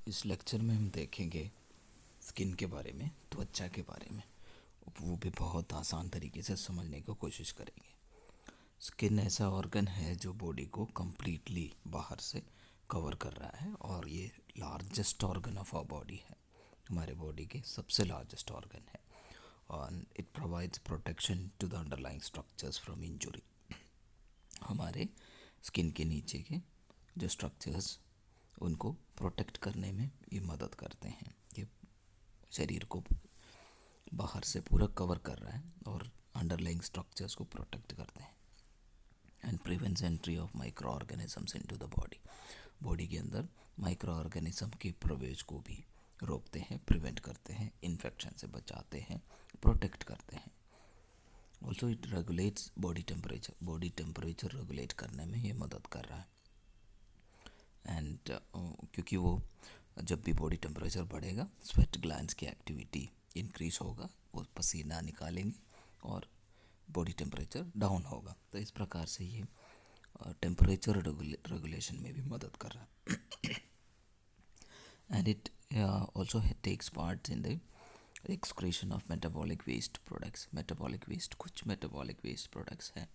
इस लेक्चर में हम देखेंगे स्किन के बारे में, त्वचा के बारे में। वो भी बहुत आसान तरीके से समझने की कोशिश करेंगे। स्किन ऐसा ऑर्गन है जो बॉडी को कम्प्लीटली बाहर से कवर कर रहा है और ये largest organ of our body है। हमारे बॉडी के सबसे लार्जेस्ट ऑर्गन है और it provides protection to the underlying structures from injury. हमारे स्किन के नीचे के जो स्ट्रक्चर्स उनको प्रोटेक्ट करने में ये मदद करते हैं। ये शरीर को बाहर से पूरा कवर कर रहा है और अंडरलाइंग स्ट्रक्चर्स को प्रोटेक्ट करते हैं and prevents entry of micro organisms into the body. Body के अंदर माइक्रो ऑर्गेनिज्म के प्रवेश को भी रोकते हैं, प्रिवेंट करते हैं, इन्फेक्शन से बचाते हैं, प्रोटेक्ट करते हैं। Also it regulates body temperature. Body temperature regulate करने में ये मदद कर रहा है एंड क्योंकि वो जब भी बॉडी टेम्परेचर बढ़ेगा स्वेट ग्लैंड्स की एक्टिविटी इंक्रीज होगा, वो पसीना निकालेंगे और बॉडी टेम्परेचर डाउन होगा। तो इस प्रकार से ये टेम्परेचर रेगुलेशन में भी मदद कर रहा है and it also takes part in the excretion of metabolic waste products. Metabolic waste, कुछ मेटाबॉलिक वेस्ट प्रोडक्ट्स हैं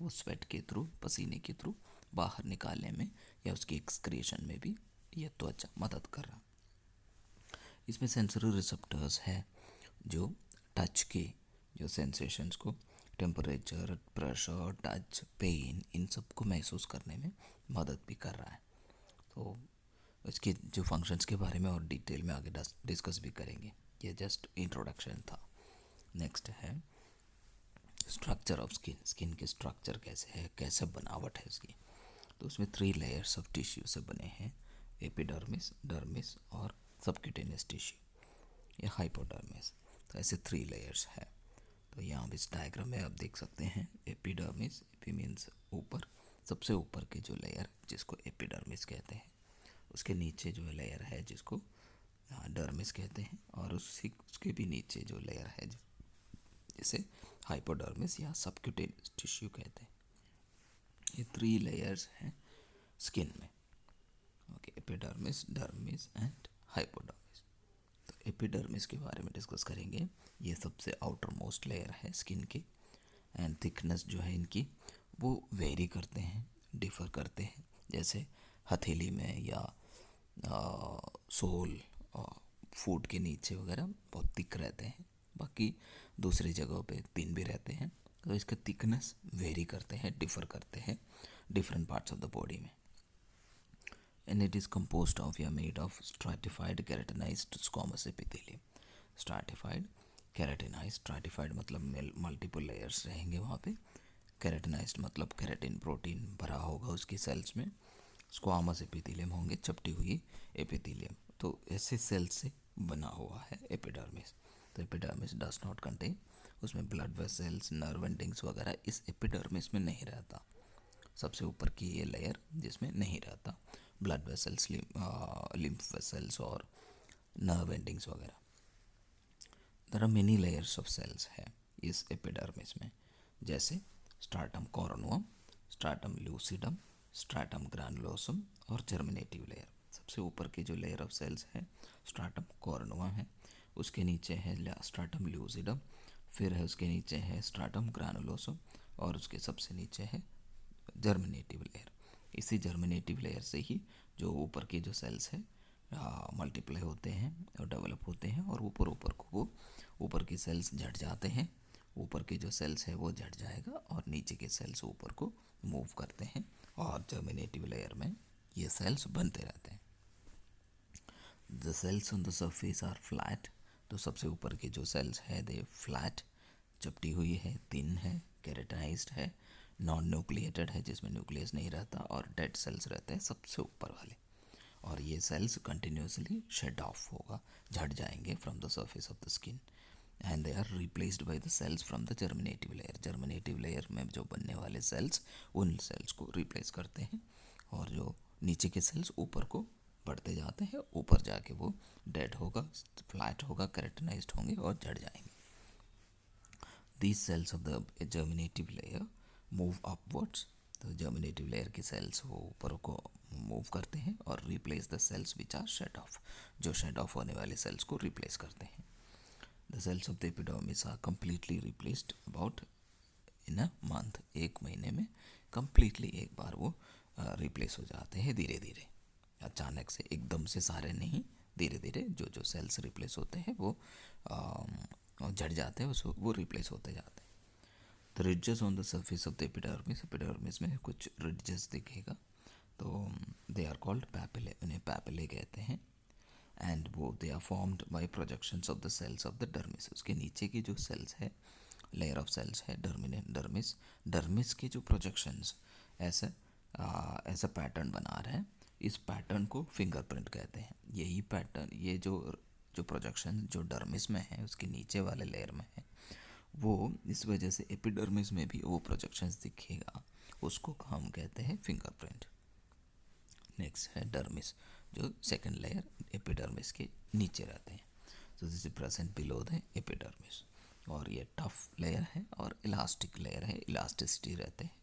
वो स्वेट के थ्रू, पसीने के थ्रू बाहर निकालने में या उसकी एक्सक्रीशन में भी यह त्वचा मदद कर रहा। इसमें सेंसरी रिसेप्टर्स है जो टच के जो सेंसेशंस को, टेम्परेचर, प्रेशर, टच, पेन, इन सब को महसूस करने में मदद भी कर रहा है। तो इसके जो फंक्शंस के बारे में और डिटेल में आगे डिस्कस भी करेंगे। ये जस्ट इंट्रोडक्शन था। नेक्स्ट है स्ट्रक्चर ऑफ स्किन। स्किन के स्ट्रक्चर कैसे है, कैसे बनावट है इसकी। तो उसमें 3 लेयर्स ऑफ टिश्यू से बने हैं, एपिडर्मिस, डर्मिस और सबक्यूटेनियस टिश्यू या हाइपोडर्मिस। तो ऐसे 3 लेयर्स है। तो यहाँ इस डायग्राम में आप देख सकते हैं एपिडर्मिस, एपी मीन्स ऊपर, सबसे ऊपर की जो लेयर जिसको एपिडर्मिस कहते हैं, उसके नीचे जो लेयर है जिसको डर्मिस कहते हैं और उसके भी नीचे जो लेयर है जिसे हाइपोडर्मिस या सबक्यूटेनियस टिश्यू कहते हैं। ये 3 लेयर्स हैं स्किन में। Okay, epidermis, dermis and hypodermis. तो एपिडर्मिस के बारे में डिस्कस करेंगे। ये सबसे आउटर मोस्ट लेयर है स्किन के एंड थिकनेस जो है इनकी वो वेरी करते हैं, डिफ़र करते हैं। जैसे हथेली में या सोल फूट के नीचे वगैरह बहुत थिक रहते हैं, बाकी दूसरी जगहों पे थिन भी रहते हैं। तो इसका थिकनेस वेरी करते हैं, डिफ़र करते हैं different parts of the body में। And it is composed of या made of stratified keratinized squamous epithelium। Stratified, keratinize, stratified मतलब मल्टीपल लेयर्स रहेंगे वहाँ पे। केराटिनाइज्ड मतलब केराटिन प्रोटीन भरा होगा उसकी सेल्स में। स्क्वामस एपिथेलियम होंगे, चपटी हुई एपिथेलियम। तो ऐसे सेल से बना हुआ है एपिडर्मिस। तो एपिडर्मिस डज नॉट कंटेन, उसमें ब्लड वेसल्स, नर्व एंडिंग्स वगैरह इस एपिडर्मिस में नहीं रहता। सबसे ऊपर की ये लेयर जिसमें नहीं रहता ब्लड वेसल्स, लिम्फ वेसल्स और नर्व एंडिंग्स वगैरह। There are many layers of cells है इस एपिडर्मिस में, जैसे स्ट्राटम कोरोनुअम, स्ट्राटम ल्यूसिडम, स्ट्राटम ग्रैनुलोसम और जर्मिनेटिव लेयर। सबसे ऊपर की जो लेयर ऑफ सेल्स है स्ट्राटम कोरोनुअम है, उसके नीचे है स्ट्राटम ल्यूसिडम, फिर है उसके नीचे है स्ट्राटम ग्रैनुलोसम और उसके सबसे नीचे है जर्मिनेटिव लेयर। इसी जर्मिनेटिव लेयर से ही जो ऊपर के जो सेल्स हैं मल्टीप्लाई होते हैं और डेवलप होते हैं और ऊपर ऊपर को वो ऊपर के सेल्स झड़ जाते हैं। ऊपर के जो सेल्स है वो झड़ जाएगा और नीचे के सेल्स ऊपर को मूव करते हैं और जर्मिनेटिव लेयर में ये सेल्स बनते रहते हैं। The cells on the surface are flat. तो सबसे ऊपर के जो सेल्स है दे फ्लैट, चपटी हुई है, थिन है, केराटिनाइज्ड है, नॉन न्यूक्लिएटेड है जिसमें न्यूक्लियस नहीं रहता और डेड सेल्स रहते हैं सबसे ऊपर वाले। और ये सेल्स कंटिन्यूसली शेड ऑफ होगा, झड़ जाएंगे from the surface of the skin and they are replaced by the cells from the germinative layer. Germinative layer में जो बनने वाले सेल्स उन सेल्स को रिप्लेस करते हैं और जो नीचे के सेल्स ऊपर को बढ़ते जाते हैं, ऊपर जाके वो डेड होगा, फ्लैट होगा, केराटिनाइज्ड होंगे और झड़ जाएंगे। These cells of the germinative layer move upwards. तो जर्मिनेटिव लेयर के सेल्स वो ऊपर को मूव करते हैं और replace the cells which are shed off, जो शेड ऑफ होने वाले सेल्स को रिप्लेस करते हैं। The cells of the epidermis are completely replaced about in a month, एक महीने में कम्प्लीटली एक बार वो रिप्लेस हो जाते हैं धीरे धीरे, अचानक से एकदम से सारे नहीं, धीरे धीरे जो जो सेल्स रिप्लेस होते हैं वो झड़ जाते हैं, उसको वो रिप्लेस होते जाते हैं। The ridges on the surface of the epidermis, epidermis में कुछ रिडजेस दिखेगा, तो दे आर कॉल्ड पैपिले, उन्हें पैपिले कहते हैं। एंड वो they are formed by projections of the cells of the dermis, उसके नीचे की जो सेल्स है, लेयर ऑफ सेल्स है डर्मिनेंट डर्मिस, डर्मिस के जो प्रोजेक्शंस ऐसा ऐसा पैटर्न बना रहे हैं, इस पैटर्न को फिंगरप्रिंट कहते हैं। यही पैटर्न, ये जो जो प्रोजेक्शन जो डर्मिस में है उसके नीचे वाले लेयर में है, वो इस वजह से एपिडर्मिस में भी वो प्रोजेक्शंस दिखेगा, उसको हम कहते हैं फिंगरप्रिंट। नेक्स्ट है डर्मिस, जो सेकंड लेयर एपिडर्मिस के नीचे रहते हैं। So this is present below the epidermis, और ये टफ लेयर है और इलास्टिक लेयर है, इलास्टिसिटी रहते हैं,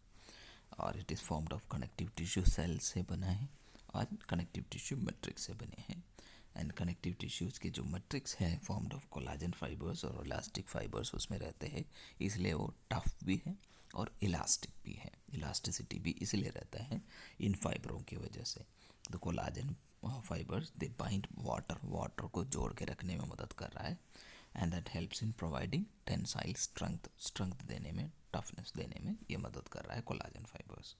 और it is formed of connective tissue cell से बना है और कनेक्टिव टिश्यू मैट्रिक्स से बने हैं। एंड कनेक्टिव टिश्यूज़ के जो मैट्रिक्स है फॉर्म्ड ऑफ कोलाजन फाइबर्स और इलास्टिक फाइबर्स उसमें रहते हैं, इसलिए वो टफ भी है और इलास्टिक भी है। इलास्टिसिटी भी इसलिए रहता है इन फाइबरों की वजह से। तो कोलाजन फाइबर्स दे बाइंड वाटर, वाटर को जोड़ के रखने में मदद कर रहा है, and that helps in providing tensile strength, strength देने में, टफनेस देने में ये मदद कर रहा है कोलाजन फाइबर्स।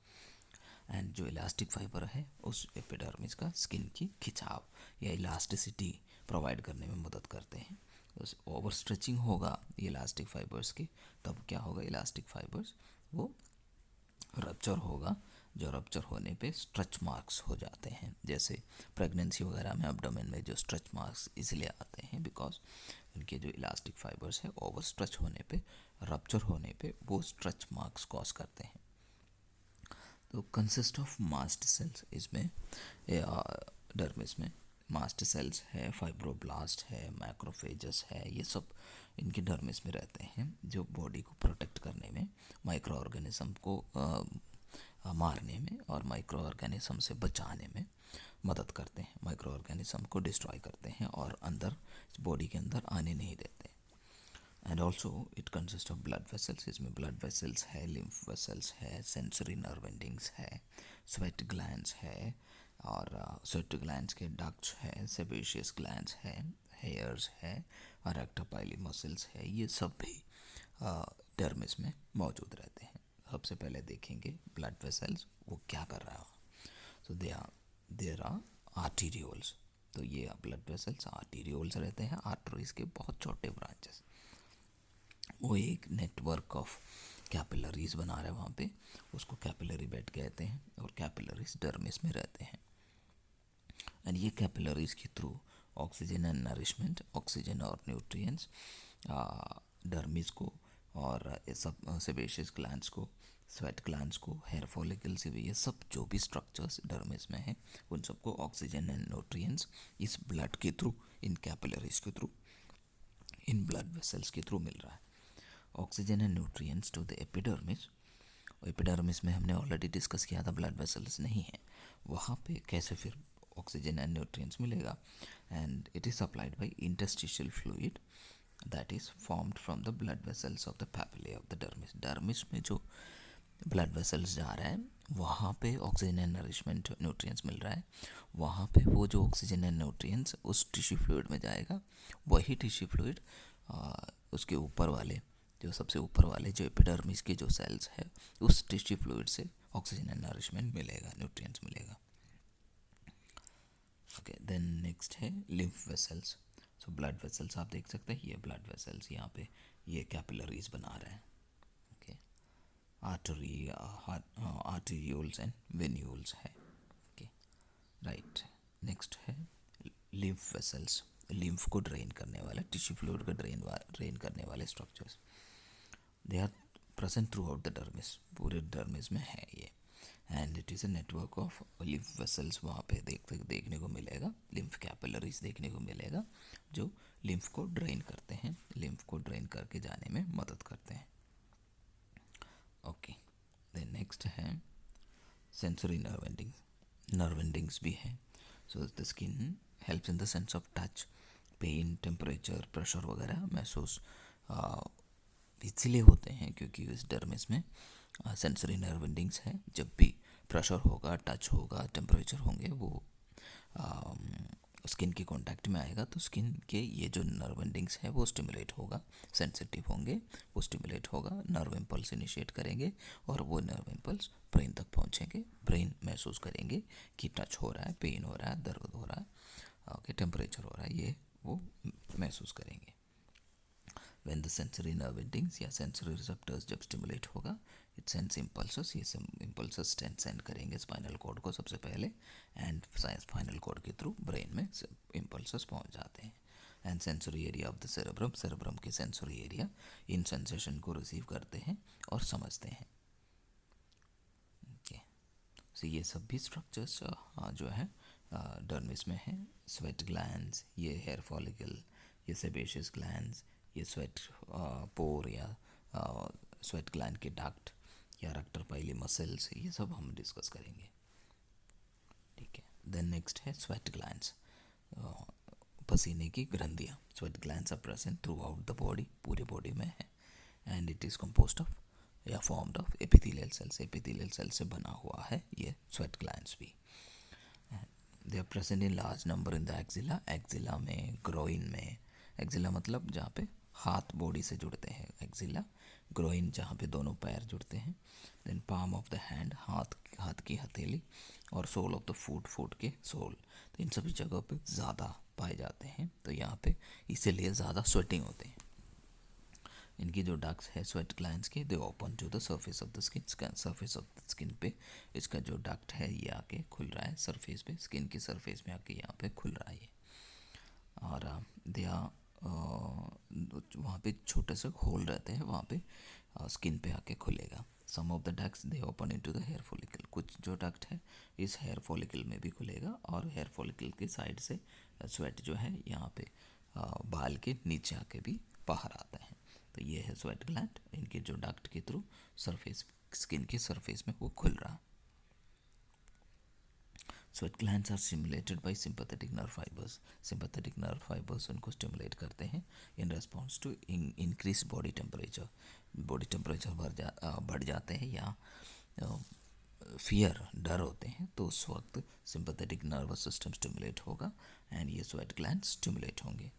एंड जो इलास्टिक फाइबर है उस एपिडर्मिस का स्किन की खिंचाव या इलास्टिसिटी प्रोवाइड करने में मदद करते हैं। बस ओवर स्ट्रेचिंग होगा ये इलास्टिक फाइबर्स की, तब क्या होगा, इलास्टिक फाइबर्स वो रप्चर होगा, जो रप्चर होने पे स्ट्रेच मार्क्स हो जाते हैं। जैसे प्रेगनेंसी वगैरह में एब्डोमेन में जो स्ट्रेच मार्क्स इसलिए आते हैं बिकॉज उनके जो इलास्टिक फाइबर्स है ओवर स्ट्रेच होने पे, रप्चर होने पे वो स्ट्रेच मार्क्स कॉज करते हैं। तो कंसिस्ट ऑफ मास्ट सेल्स, इसमें डर्मिस में मास्ट सेल्स है, फाइब्रोब्लास्ट है, मैक्रोफेजस है, ये सब इनके डर्मिस में रहते हैं, जो बॉडी को प्रोटेक्ट करने में, माइक्रो ऑर्गेनिज्म को मारने में और माइक्रो ऑर्गेनिज्म से बचाने में मदद करते हैं, माइक्रो ऑर्गेनिज्म को डिस्ट्रॉय करते हैं और अंदर बॉडी के अंदर आने नहीं देते। And also it consist of blood vessels, इसमें ब्लड वेसल्स है, लिम्फ वेसल्स है, सेंसरी नर्व एंडिंग्स है, स्वेट ग्लैंड्स है, और स्वेट ग्लैंड्स के डक्ट्स है, सेबेशियस ग्लैंड्स है, हेयर्स है, और रेक्टोपाइली मसल्स है, ये सब भी डर्मिस में मौजूद रहते हैं। सबसे पहले देखेंगे ब्लड वेसल्स वो क्या कर रहा है। सो देयर आर आर्टीरियोल्स, तो ये ब्लड वेसल्स आर्टीरियोल्स रहते हैं, आर्टरीज के बहुत छोटे ब्रांचेस, वो एक नेटवर्क ऑफ कैपिलरीज बना रहे हैं वहाँ पे, उसको कैपिलरी बेड कहते हैं, और कैपिलरीज डर्मिस में रहते हैं। एंड ये कैपिलरीज के through oxygen and nourishment, oxygen और न्यूट्रिएंट्स डर्मिस को और सब सेबेशियस ग्लैंड्स को, स्वेट ग्लैंड्स को, हेयर फॉलिकल्स भी, ये सब जो भी स्ट्रक्चर्स डर्मिस में हैं उन सबको ऑक्सीजन एंड न्यूट्रिएंट्स इस ब्लड के थ्रू, इन कैपिलरीज के थ्रू, इन ब्लड वेसल्स के थ्रू मिल रहा है। Oxygen and nutrients to the epidermis, epidermis में हमने ऑलरेडी डिस्कस किया था ब्लड वेसल्स नहीं है, वहाँ पे कैसे फिर ऑक्सीजन एंड न्यूट्रिएंट्स मिलेगा। And it is supplied by interstitial fluid that is formed from the blood vessels of the papillae of the dermis. Dermis में जो ब्लड वेसल्स जा रहा है वहाँ पे ऑक्सीजन एंड नरिशमेंट न्यूट्रिएंट्स मिल रहा है, वहाँ पे वो जो ऑक्सीजन एंड न्यूट्रिएंट्स उस टिश्यू फ्लूइड में जाएगा, वही टिश्यू फ्लूइड उसके ऊपर वाले, जो सबसे ऊपर वाले जो एपिडर्मिस के जो सेल्स है उस टिश्यू फ्लूइड से ऑक्सीजन एंड नरिशमेंट मिलेगा, न्यूट्रिएंट्स मिलेगा। ओके, देन नेक्स्ट है lymph vessels. So blood vessels आप देख सकते हैं, ये ब्लड वेसल्स यहाँ पे ये कैपिलरीज बना रहे हैं। Okay, artery, arterioles and venules है। Okay, right. नेक्स्ट है लिम्फ वेसल्स, लिम्फ को ड्रेन करने वाले, टिश्यू फ्लूइड को ड्रेन करने वाले structures, they are present throughout the dermis, पूरे डर्मिस में है ये। And it is a network of lymph vessels, वहाँ पे देखने को मिलेगा, लिम्फ कैपिलरीज देखने को मिलेगा जो लिम्फ को ड्रेन करते हैं, लिम्फ को ड्रेन करके जाने में मदद करते हैं। ओके, देन नेक्स्ट है sensory nerve endings. Nerve endings भी है. So the skin helps in the sense of touch. Pain, temperature, pressure वगैरह महसूस इसीलिए होते हैं क्योंकि इस डर्मिस में सेंसरी नर्व एंडिंग्स है. जब भी प्रेशर होगा, टच होगा, टेम्परेचर होंगे, वो स्किन के कांटेक्ट में आएगा तो स्किन के ये जो नर्व एंडिंग्स है वो स्टिमुलेट होगा, सेंसिटिव होंगे, वो स्टिमुलेट होगा, नर्व इम्पल्स इनिशिएट करेंगे और वो नर्व इम्पल्स ब्रेन तक पहुंचेंगे. ब्रेन महसूस करेंगे कि टच हो रहा है, पेन हो रहा है, दर्द हो रहा है, ओके, टेम्परेचर हो रहा है, ये वो महसूस करेंगे. When the sensory nerve endings या सेंसरी रिसेप्टर्स जब स्टिमुलेट होगा, इट सेंस इम्पल्सेस. ये इम्पल्सेस सेंड करेंगे स्पाइनल कॉर्ड को सबसे पहले, एंड स्पाइनल कॉर्ड के थ्रू ब्रेन में इम्पल्सेस पहुंच जाते हैं. And sensory area of the cerebrum, cerebrum के सेंसरी एरिया इन सेंसेशन को रिसीव करते हैं और समझते हैं. ओके, सो ये सब भी स्ट्रक्चर्स जो है डर्मिस में है. स्वेट ग्लैंड्स, ये हेयर फॉलिकल, ये सेबेशियस ग्लैंड्स, ये स्वेट पोर या स्वेट ग्लैंड के डक्ट या रेक्टर पाइली मसल्स, ये सब हम डिस्कस करेंगे. ठीक है. देन नेक्स्ट है स्वेट ग्लैंड्स, पसीने की ग्रंथियाँ. Sweat glands are present throughout the body, पूरे बॉडी में है. And it is composed of या formed of epithelial cells. Epithelial cell से बना हुआ है ये स्वेट ग्लैंड्स भी. They are present in large number in the axilla. Axilla में, ग्रोइन में. एक्जिला मतलब जहाँ पे हाथ बॉडी से जुड़ते हैं, एक्जिला. ग्रोइन जहाँ पे दोनों पैर जुड़ते हैं. Then palm of the hand, हाथ की हथेली. और sole of the foot, foot के सोल. तो इन सभी जगहों पे ज़्यादा पाए जाते हैं. तो यहाँ पे इसीलिए ज़्यादा स्वेटिंग होते हैं. इनकी जो डक्ट्स है स्वेट ग्लैंड्स के, they open to the surface of the skin. Surface of the skin पे इसका जो डक्ट है ये आके खुल रहा है सरफेस पे, स्किन की सरफेस में आके यहाँ पे खुल रहा है ये. और दे वहाँ पे छोटे से होल रहते हैं, वहाँ पे स्किन पे आके खुलेगा. Some of the ducts they open into the hair follicle. कुछ जो डक्ट है इस हेयर फॉलिकल में भी खुलेगा और हेयर फॉलिकल के साइड से स्वेट जो है यहाँ पे बाल के नीचे आके भी बाहर आता है. तो ये है स्वेट ग्लैंड. इनके जो डक्ट के थ्रू सरफेस, स्किन के सरफेस में वो खुल रहा. Sweat glands are stimulated by sympathetic nerve fibres. Sympathetic nerve fibres उनको स्टिमुलेट करते हैं in response to increase body temperature. Body temperature बढ़ जाते हैं या फियर, डर होते हैं, तो उस वक्त सिंपैथेटिक नर्वस सिस्टम स्टिमुलेट होगा एंड ये स्वेट ग्लैंड स्टिमुलेट होंगे.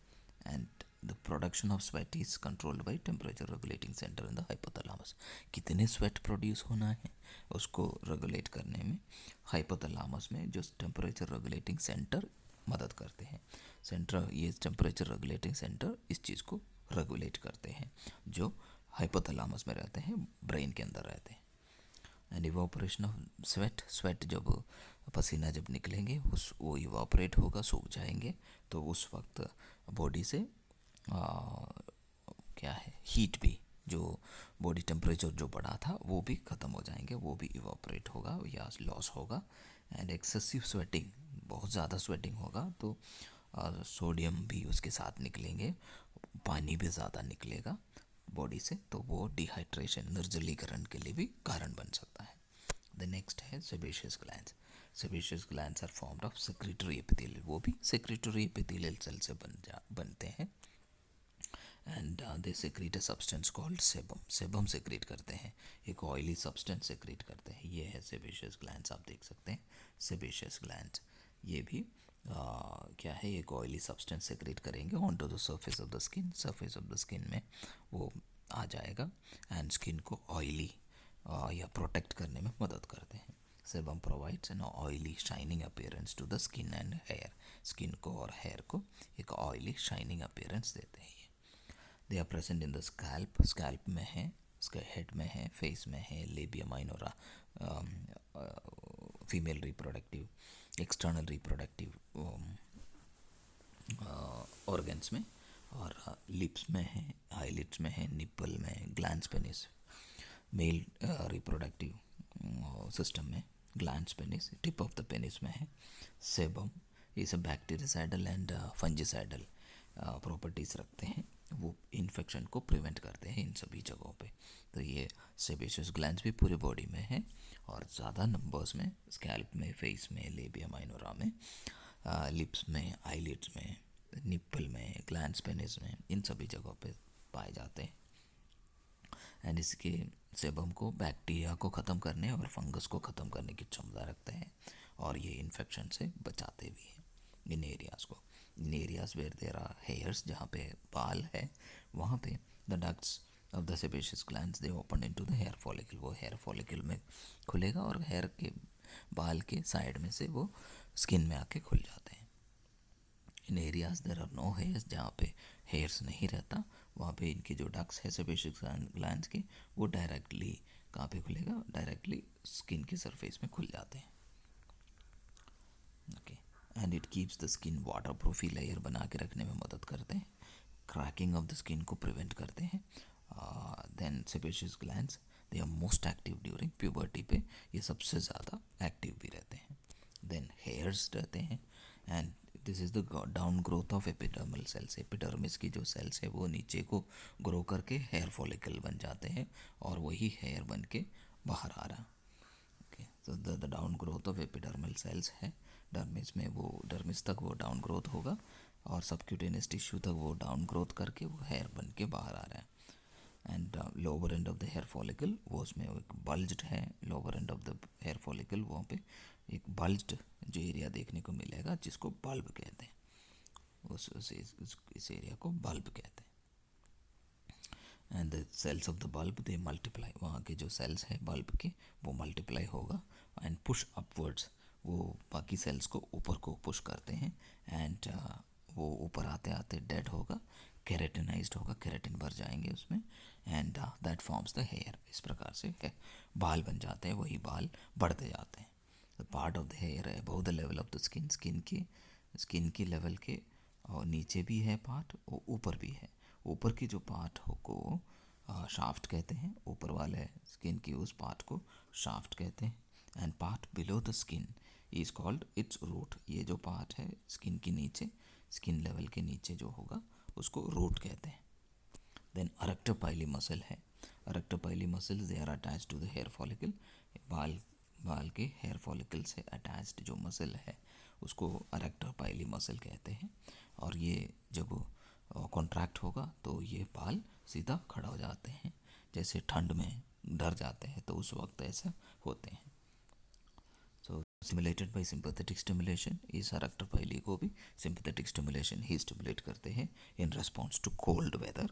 And the production of sweat is controlled by temperature regulating centre in the hypothalamus. कितने स्वेट प्रोड्यूस होना है उसको रेगुलेट करने में हाइपोथैलेमस में जो टेम्परेचर रेगुलेटिंग सेंटर मदद करते हैं. सेंटर, ये टेम्परेचर रेगुलेटिंग सेंटर इस चीज़ को रेगुलेट करते हैं जो हाइपोथैलेमस में रहते हैं, ब्रेन के अंदर रहते हैं. And evaporation of sweat, sweat जब पसीना जब निकलेंगे वो इवापोरेट होगा, सूख जाएंगे. तो उस वक्त बॉडी से क्या है, हीट भी, जो बॉडी टेम्परेचर जो बढ़ा था वो भी ख़त्म हो जाएंगे, वो भी इवापोरेट होगा या लॉस होगा. एंड एक्सेसिव स्वेटिंग, बहुत ज़्यादा स्वेटिंग होगा तो सोडियम भी उसके साथ निकलेंगे, पानी भी ज़्यादा निकलेगा बॉडी से, तो वो डिहाइड्रेशन, निर्जलीकरण के लिए भी कारण बन सकता है. द नेक्स्ट है sebaceous glands. Sebaceous glands are formed of secretory epithelial. वो भी सेक्रेटरी एपिथेलियल सेल से बनते हैं. And they secrete a substance called sebum. Sebum secrete करते हैं, एक ऑयली सब्सटेंस सेक्रेट करते हैं. ये है सेबेशियस ग्लैंड्स, आप देख सकते हैं सेबेशियस ग्लैंड्स. ये भी क्या है, एक ऑयली सब्सटेंस सेक्रेट करेंगे on to the surface of the skin. Surface of the skin में वो आ जाएगा एंड स्किन को ऑयली या प्रोटेक्ट करने में मदद करते हैं. Sebum provides an oily shining appearance to the skin and hair. Skin को और हेयर को एक ऑयली शाइनिंग अपीयरेंस देते हैं. They are present in the scalp. Scalp में है, उसके हेड में है, फेस में है, labia minora, female reproductive, external reproductive organs में, और लिप्स में है, आईलिड्स में है, निपल में, glans penis, male reproductive system में glans penis, tip of the penis में है. सेबम ये सब बैक्टीरियासाइडल एंड फंजीसाइडल प्रॉपर्टीज़ रखते हैं वो इन्फेक्शन को प्रिवेंट करते हैं इन सभी जगहों पे। तो ये सेबेशियस ग्लैंड्स भी पूरे बॉडी में है और ज़्यादा नंबर्स में स्कैल्प में, फेस में, लेबिया माइनोरा में, लिप्स में, आईलिड्स में, निप्पल में, ग्लैंड्स पेनिस में, इन सभी जगहों पे पाए जाते हैं। एंड इसके सेबम को बैक्टीरिया को ख़त्म करने और फंगस को ख़त्म करने की क्षमता रखते हैं और ये इन्फेक्शन से बचाते भी हैं इन एरियाज़ को। In areas where there are hairs, जहाँ पे बाल है वहाँ पे the ducts of the sebaceous glands they open into the hair follicle, वो हेयर फॉलिकल में खुलेगा और हेयर के बाल के साइड में से वो स्किन में आके खुल जाते हैं। In areas there are no hairs, जहाँ पे हेयर्स नहीं रहता वहाँ पे इनके जो डक्ट्स है सेबेशियस ग्लैंड्स के, वो डायरेक्टली कहाँ पे खुलेगा, डायरेक्टली स्किन के सरफेस में खुल जाते हैं। Okay, and it keeps the skin waterproof, layer बना के रखने में मदद करते हैं, क्रैकिंग ऑफ द स्किन को प्रिवेंट करते हैं। Then sebaceous glands they are most active during puberty पे, ये सबसे ज़्यादा एक्टिव भी रहते हैं। देन हेयर्स रहते हैं and this is the down growth of epidermal cells, epidermis की जो सेल्स है वो नीचे को ग्रो करके हेयर फॉलिकल बन जाते हैं और वही हेयर बन के बाहर आ रहा। ओके, तो the down growth of epidermal cells है, डर्मिस में वो डर्मिस तक वो डाउन ग्रोथ होगा और सबक्यूटेनियस टिश्यू तक वो डाउन ग्रोथ करके वो हेयर बन के बाहर आ रहा है। And lower end of the hair follicle, वो उसमें एक बल्ज्ड है, lower end of the hair follicle वहाँ पे एक बल्ज्ड जो एरिया देखने को मिलेगा जिसको बल्ब कहते हैं, इस एरिया को बल्ब कहते हैं। And the cells of the bulb they multiply, वहाँ के जो सेल्स है बल्ब के वो मल्टीप्लाई होगा एंड पुश अपवर्ड्स, वो बाकी सेल्स को ऊपर को पुश करते हैं एंड वो ऊपर आते आते डेड होगा, केरेटिनाइज्ड होगा, केरेटिन भर जाएंगे उसमें and that forms the hair. इस प्रकार से बाल बन जाते हैं, वही बाल बढ़ते जाते हैं। The part of the hair है above the level of the skin, skin की लेवल के और नीचे भी है पार्ट और ऊपर भी है। ऊपर की जो पार्ट हो को शाफ्ट कहते हैं, ऊपर वाले स्किन की उस पार्ट को शाफ्ट कहते हैं। And part below the skin is called its root, ये जो पार्ट है स्किन के नीचे, स्किन लेवल के नीचे जो होगा उसको रूट कहते हैं। देन अरेक्टर पाइली मसल है, arrector pili muscle they are attach to the hair follicle, बाल के हेयर फॉलिकल से अटैच्ड जो मसल है उसको अरेक्टर पाइली मसल कहते हैं। और ये जब कॉन्ट्रैक्ट होगा तो ये बाल सीधा खड़ा हो जाते हैं, जैसे ठंड में डर जाते हैं तो उस वक्त ऐसा होते हैं। सो स्टिमुलेटेड बाय सिंपैथेटिक स्टिमुलेशन, इस अरेक्टर पाइली को भी सिंपैथेटिक स्टिमुलेशन ही स्टिमुलेट करते हैं in response to cold weather,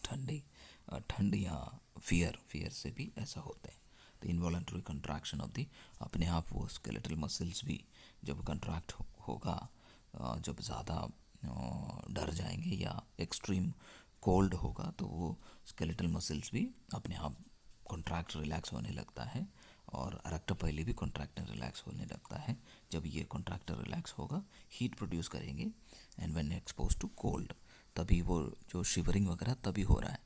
ठंड या फियर से भी ऐसा होता है। तो इनवॉलंटरी कंट्रैक्शन ऑफ दी, अपने आप वो स्केलेटल मसल्स भी जब कंट्रैक्ट होगा, जब ज़्यादा डर जाएंगे या एक्सट्रीम कोल्ड होगा तो वो स्केलेटल मसल्स भी अपने आप कॉन्ट्रैक्ट रिलैक्स होने लगता है और अरेक्टर पाइली भी कॉन्ट्रैक्ट रिलैक्स होने लगता है। जब ये कॉन्ट्रैक्ट रिलैक्स होगा हीट प्रोड्यूस करेंगे and when expose to cold, तभी वो जो शिवरिंग वगैरह तभी हो रहा है।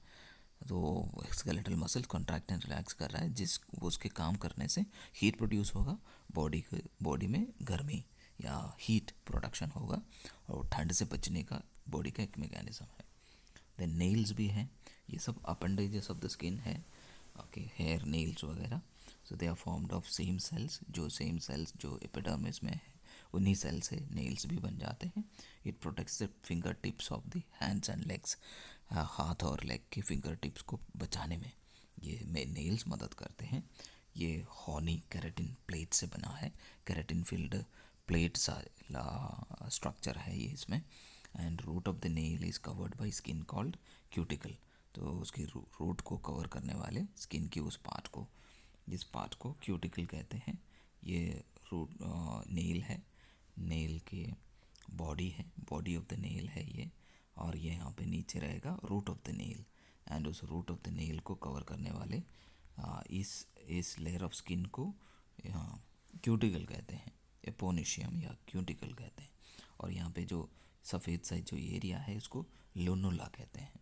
तो skeletal muscle contract and relax कर रहा है, जिस उसके काम करने से हीट प्रोड्यूस होगा, बॉडी में गर्मी या हीट प्रोडक्शन होगा और ठंड से बचने का बॉडी का एक मैकेनिज्म है। देन नेल्स भी हैं, ये सब अपेंडेजेस ऑफ द स्किन है, ओके, हेयर नेल्स वगैरह। So they are formed of same cells, जो सेम सेल्स जो एपिडर्मिस में है उन्हीं सेल से नेल्स भी बन जाते हैं। It protects the finger tips of the hands and legs, हाथ और लेग के फिंगर टिप्स को बचाने में ये नेल्स मदद करते हैं। ये हॉनी केराटिन प्लेट से बना है, केराटिन फील्ड प्लेट सा स्ट्रक्चर है ये इसमें। And root of the nail is covered by skin called cuticle, तो उसकी रूट को कवर करने वाले स्किन की उस पार्ट को, जिस पार्ट को क्यूटिकल कहते हैं। ये रूट नेल है, नेल के बॉडी है, बॉडी ऑफ द नेल है ये, और ये यहाँ पे नीचे रहेगा root of the nail. And उस रूट ऑफ द नेल को कवर करने वाले इस लेयर ऑफ स्किन को क्यूटिकल कहते हैं, एपोनिशियम या क्यूटिकल कहते हैं। और यहाँ पे जो सफ़ेद सा जो एरिया है इसको लोनुला कहते हैं।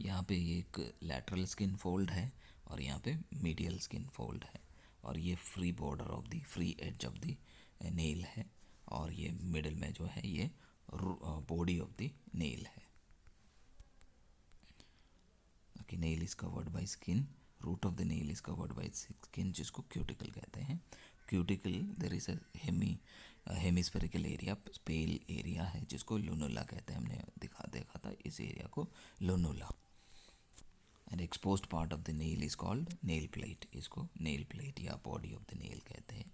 यहाँ पे एक लैटरल स्किन फोल्ड है और यहाँ पे मीडियल स्किन फोल्ड है, और ये free border of the free edge of the nail है, और ये मिडल में जो है ये बॉडी ऑफ द नेल है। कि nail is covered by skin, root of the nail is covered by skin, जिसको क्यूटिकल कहते हैं। Cuticle there is a hemispherical area, pale area है जिसको लोनुला कहते हैं, हमने देखा था इस एरिया को lunula. And exposed part of the nail is called nail plate, इसको नेल प्लेट या बॉडी ऑफ द नेल कहते हैं।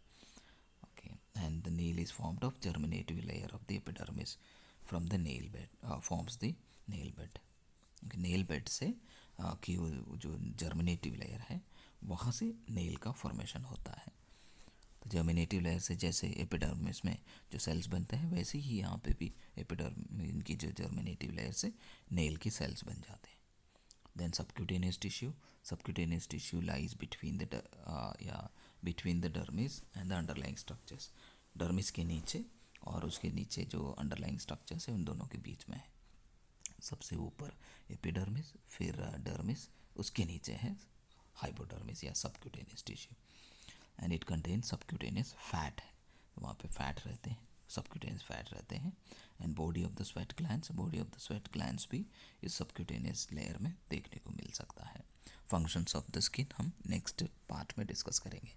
Okay, and the nail is formed of germinative layer of the epidermis from the nail bed, forms the nail bed. Nail bed से कि वो जो germinative layer है वहाँ से नेल का फॉर्मेशन होता है। तो जर्मिनेटिव लेयर से जैसे एपिडर्मिस में जो सेल्स बनते हैं, वैसे ही यहाँ पे भी इनकी जो जर्मिनेटिव लेयर से नेल की सेल्स बन जाते हैं। Then subcutaneous tissue lies between the dermis and the underlying structures. Dermis के नीचे और उसके नीचे जो अंडरलाइंग स्ट्रक्चर्स है उन दोनों के बीच में है। सबसे ऊपर एपिडर्मिस, फिर डर्मिस, उसके नीचे है हाइपोडर्मिस या subcutaneous tissue. And it contain subcutaneous fat, वहाँ पे फैट रहते हैं, सबक्यूटेनियस फैट रहते हैं। And body of the sweat glands भी इस सबक्यूटेनियस लेयर में देखने को मिल सकता है। फंक्शंस ऑफ द स्किन हम नेक्स्ट पार्ट में डिस्कस करेंगे।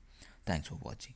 Thanks for watching.